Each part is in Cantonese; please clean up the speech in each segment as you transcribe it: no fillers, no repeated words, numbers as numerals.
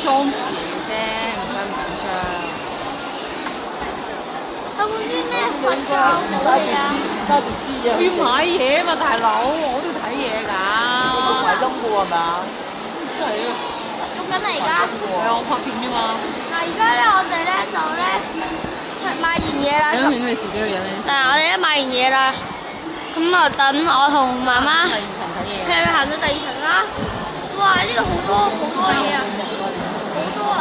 裝置嚟啫，唔使咁緊張。有冇啲咩佛教武器啊？揸住支嘢。我要買嘢嘛，大佬，我都要睇嘢㗎。買音嘅喎係咪啊？真係啊！錄緊嚟㗎。係啊，我拍片啫嘛。嗱，而家咧我哋咧就咧買完嘢啦。影影你自己嘅樣咧。嗱，我哋咧買完嘢啦，咁啊等我同媽媽第二層睇嘢。去行到第二層啦。哇！呢度好多嘢啊，好多啊！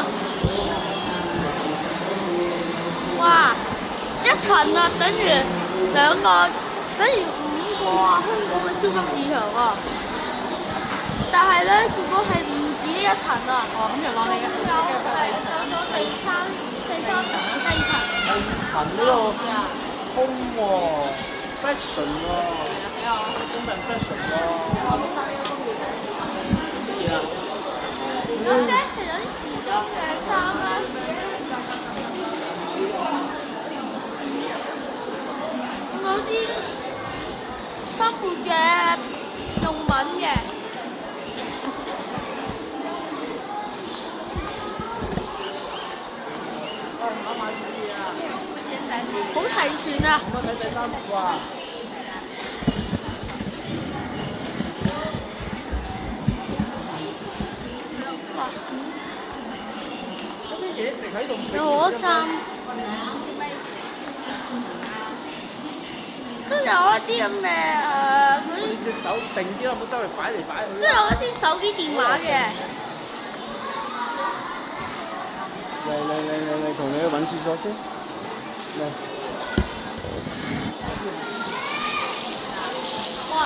哇！一層啊，等於2個，等於5個啊！香港嘅超級市場啊！但係咧，結果係唔止呢一層啊！哦，咁就攞你嘅。仲有咗第三層、第2層。第2層呢度空喎 ，fashion 喎，中文 fashion 喎。乜嘢啊？有 fashion 有啲時裝嘅衫啦。有啲生活嘅用品嘅。買乜嘢啊？好齊全啊！咁啊睇第3幅啊！哇！嗰啲嘢食喺度唔有好多衫，都有一啲咁嘅嗰啲。隻手定啲啦，唔好周圍擺嚟擺去。都有一啲手機電話嘅。嚟，同你去揾廁所先。嚟。哇！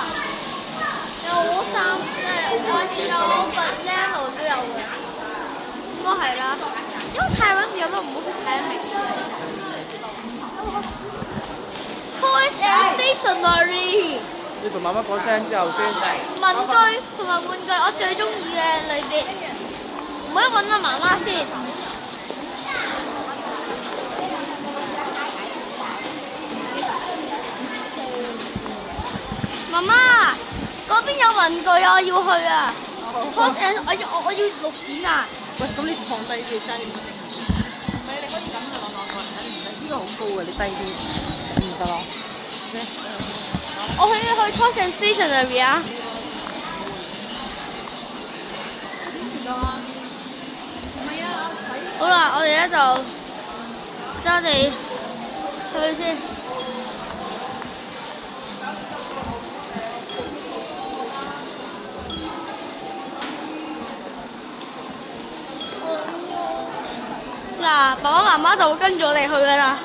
有好多衫，我見有Banana都有嘅，應該係啦。因為泰文字我都唔好識睇明。Toys and Stationery。你同媽媽講聲之後先。文具同埋玩具，我最中意嘅類別。唔可以揾阿媽媽先。媽媽，嗰邊有文具啊，我要去啊。我要錄片啊。喂，咁你放低啲真係唔係，你可以咁嘅攞過嚟，唔使呢個好高嘅，你低啲，唔得咯。我可以去 Toys and Stationery 啊。好啦，我哋咧就我哋去先。嗱，爸爸媽媽就會跟住我哋去噶啦。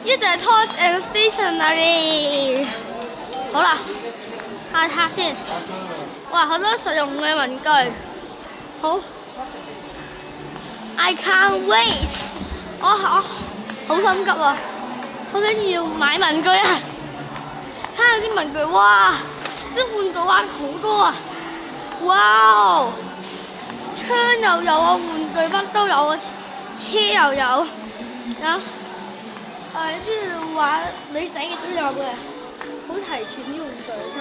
呢就係 Toys and Stationery。好啦，下先。哇，好多實用嘅文具。好。I can't wait！ 我好心急啊！好想要買文具啊！睇下啲文具，哇！啲玩具玩好多啊！哇！槍又有啊，玩具乜都有啊，車又有，啲玩女仔嘅都有嘅，好齊全啲玩具真係，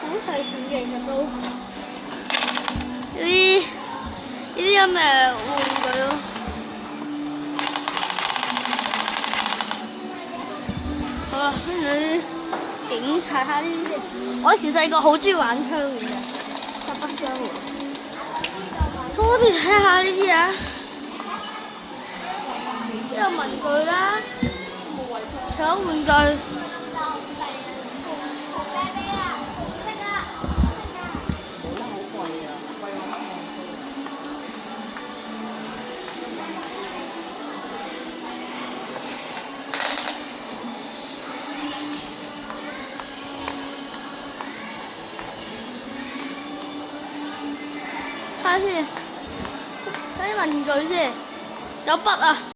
好齊全嘅其實都。呢啲咁嘅玩具咯。好啦，跟住啲警察下呢啲先。我以前細個好中意玩槍嘅，實不相瞞。我哋睇下呢啲啊，呢個文具啦，仲有玩具。睇下先，睇啲文具先，有筆啊。